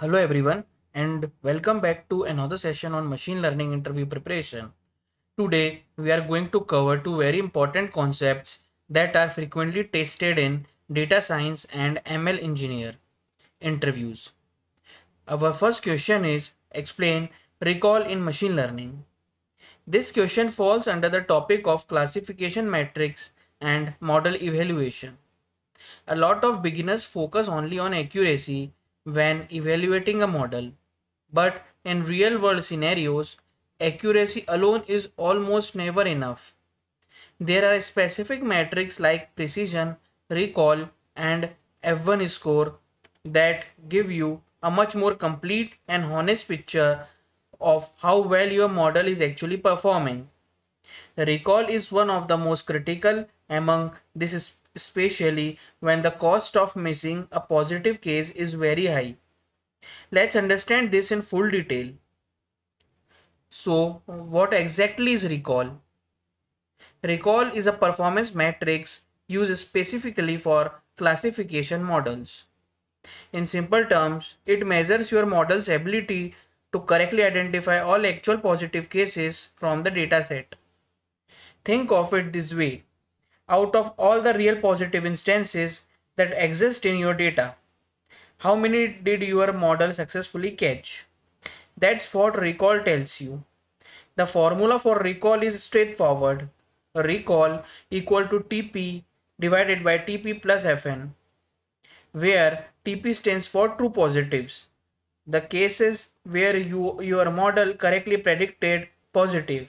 Hello everyone and welcome back to another session on machine learning interview preparation. Today we are going to cover two very important concepts that are frequently tested in data science and ML engineer interviews. Our first question is explain recall in machine learning. This question falls under the topic of classification metrics and model evaluation. A lot of beginners focus only on accuracy when evaluating a model, but in real world scenarios, accuracy alone is almost never enough. There are specific metrics like precision, recall, and F1 score that give you a much more complete and honest picture of how well your model is actually performing. Recall is one of the most critical among this, especially when the cost of missing a positive case is very high. Let's understand this in full detail. So, what exactly is recall? Recall is a performance matrix used specifically for classification models. In simple terms, it measures your model's ability to correctly identify all actual positive cases from the dataset. Think of it this way. Out of all the real positive instances that exist in your data, how many did your model successfully catch? That's what recall tells you. The formula for recall is straightforward. Recall equal to TP divided by TP plus Fn, where TP stands for true positives, the cases where your model correctly predicted positive,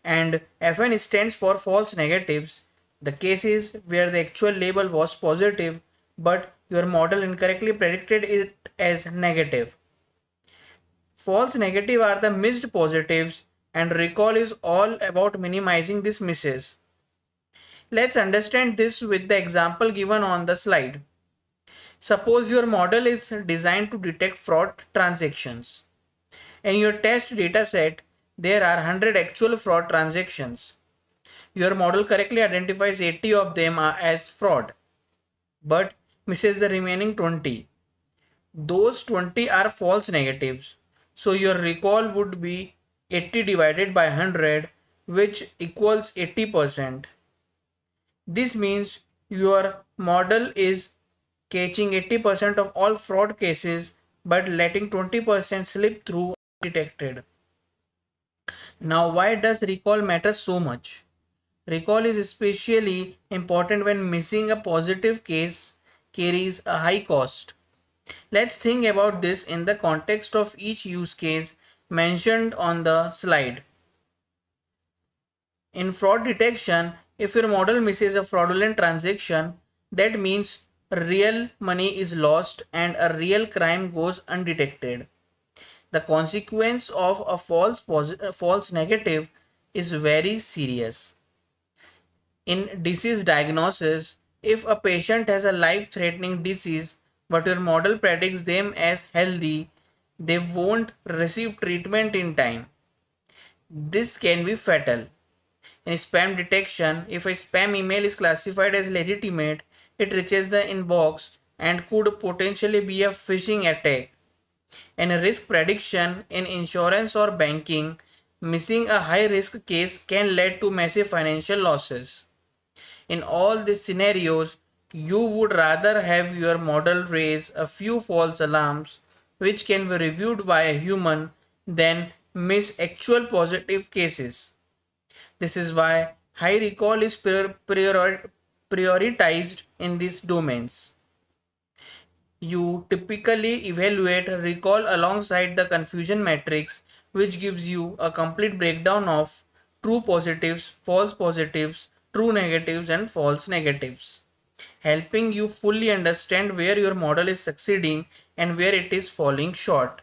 and Fn stands for false negatives, the cases where the actual label was positive but your model incorrectly predicted it as negative. False negative are the missed positives, and recall is all about minimizing these misses. Let's understand this with the example given on the slide. Suppose your model is designed to detect fraud transactions. In your test dataset, there are 100 actual fraud transactions. Your model correctly identifies 80 of them as fraud, but misses the remaining 20. Those 20 are false negatives. So your recall would be 80 divided by 100, which equals 80%. This means your model is catching 80% of all fraud cases but letting 20% slip through undetected. Now, why does recall matter so much? Recall is especially important when missing a positive case carries a high cost. Let's think about this in the context of each use case mentioned on the slide. In fraud detection, if your model misses a fraudulent transaction, that means real money is lost and a real crime goes undetected. The consequence of a false negative is very serious. In disease diagnosis, if a patient has a life-threatening disease but your model predicts them as healthy, they won't receive treatment in time. This can be fatal. In spam detection, if a spam email is classified as legitimate, it reaches the inbox and could potentially be a phishing attack. In risk prediction in insurance or banking, missing a high risk case can lead to massive financial losses. In all these scenarios, you would rather have your model raise a few false alarms, which can be reviewed by a human, than miss actual positive cases. This is why high recall is prioritized in these domains. You typically evaluate recall alongside the confusion matrix, which gives you a complete breakdown of true positives, false positives, true negatives, and false negatives, helping you fully understand where your model is succeeding and where it is falling short.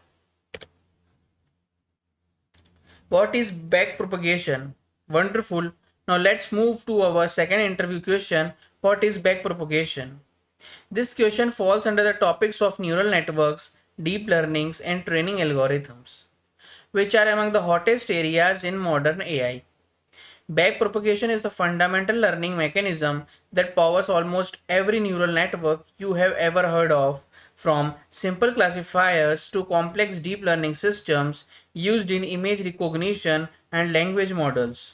What is backpropagation? Wonderful. Now let's move to our second interview question. What is backpropagation? This question falls under the topics of neural networks, deep learnings, and training algorithms, which are among the hottest areas in modern AI. Backpropagation is the fundamental learning mechanism that powers almost every neural network you have ever heard of, from simple classifiers to complex deep learning systems used in image recognition and language models.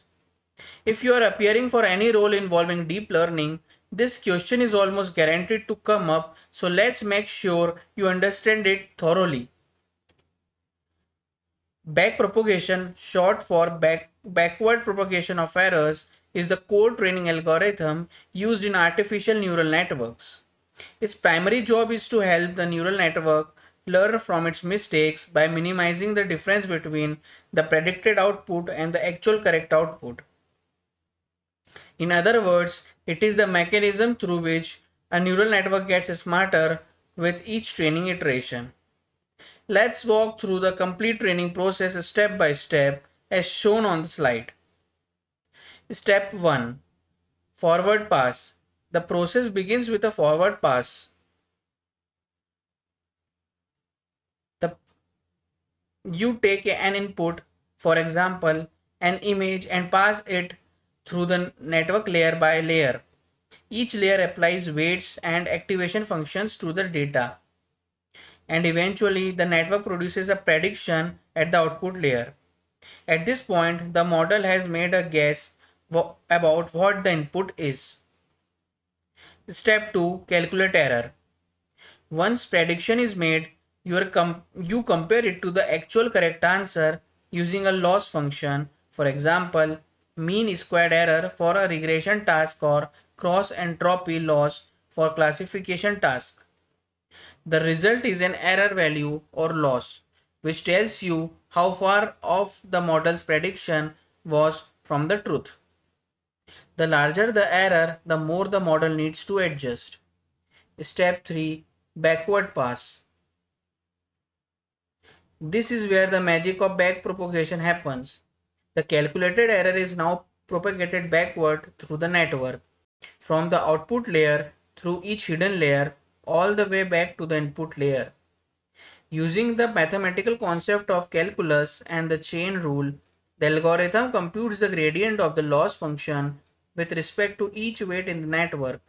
If you are appearing for any role involving deep learning, this question is almost guaranteed to come up, so let's make sure you understand it thoroughly. Backpropagation, short for backward propagation of errors, is the core training algorithm used in artificial neural networks. Its primary job is to help the neural network learn from its mistakes by minimizing the difference between the predicted output and the actual correct output. In other words, it is the mechanism through which a neural network gets smarter with each training iteration. Let's walk through the complete training process step by step as shown on the slide. Step 1. Forward pass. The process begins with a forward pass. The, you take an input, for example, an image, and pass it through the network layer by layer. Each layer applies weights and activation functions to the data, and eventually the network produces a prediction at the output layer. At this point, the model has made a guess about what the input is. Step 2. Calculate error. Once prediction is made, you compare it to the actual correct answer using a loss function, for example, mean squared error for a regression task or cross entropy loss for classification task. The result is an error value or loss, which tells you how far off the model's prediction was from the truth. The larger the error, the more the model needs to adjust. Step 3. Backward pass. This is where the magic of backpropagation happens. The calculated error is now propagated backward through the network, from the output layer through each hidden layer all the way back to the input layer. Using the mathematical concept of calculus and the chain rule, the algorithm computes the gradient of the loss function with respect to each weight in the network.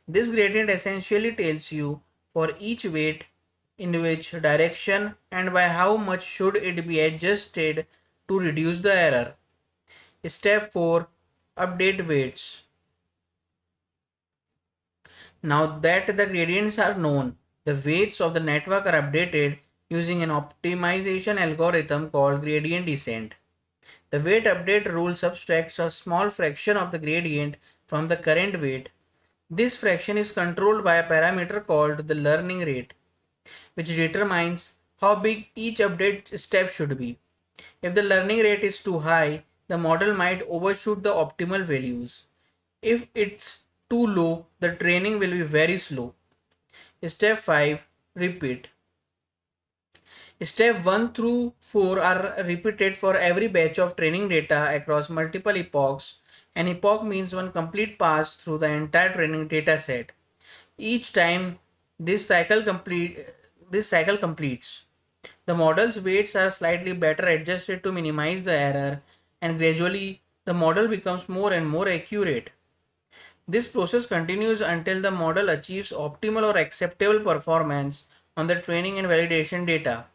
This gradient essentially tells you for each weight in which direction and by how much should it be adjusted to reduce the error. Step 4. Update weights. Now that the gradients are known, the weights of the network are updated using an optimization algorithm called gradient descent. The weight update rule subtracts a small fraction of the gradient from the current weight. This fraction is controlled by a parameter called the learning rate, which determines how big each update step should be. If the learning rate is too high, the model might overshoot the optimal values. If it's too low, the training will be very slow. Step 5. Repeat. Step 1 through 4 are repeated for every batch of training data across multiple epochs. An epoch means one complete pass through the entire training data set. Each time this cycle completes, the model's weights are slightly better adjusted to minimize the error, and gradually the model becomes more and more accurate. This process continues until the model achieves optimal or acceptable performance on the training and validation data.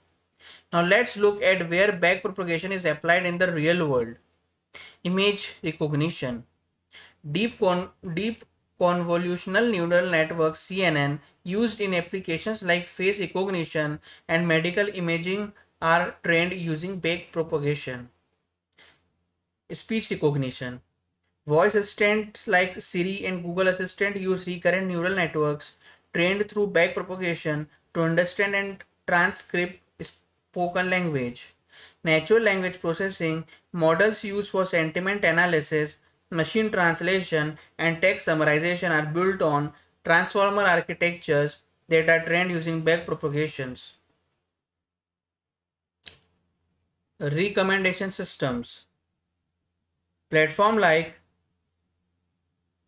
Now let's look at where backpropagation is applied in the real world. Image recognition. Deep convolutional neural networks CNN used in applications like face recognition and medical imaging are trained using backpropagation. Speech recognition. Voice assistants like Siri and Google Assistant use recurrent neural networks trained through backpropagation to understand and transcribe spoken language. Natural language processing models used for sentiment analysis, machine translation, and text summarization are built on transformer architectures that are trained using backpropagations. Recommendation systems. Platform like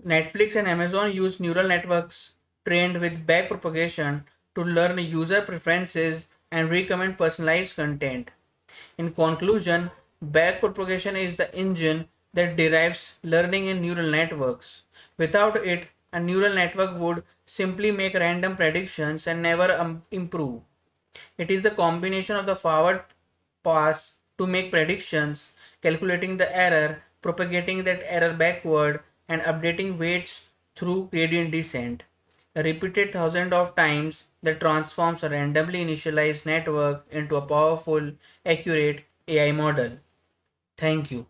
Netflix and Amazon use neural networks trained with backpropagation to learn user preferences and recommend personalized content. In conclusion, backpropagation is the engine that derives learning in neural networks. Without it, a neural network would simply make random predictions and never improve. It is the combination of the forward pass to make predictions, calculating the error, propagating that error backward, and updating weights through gradient descent, repeated thousands of times, that transforms a randomly initialized network into a powerful, accurate AI model. Thank you.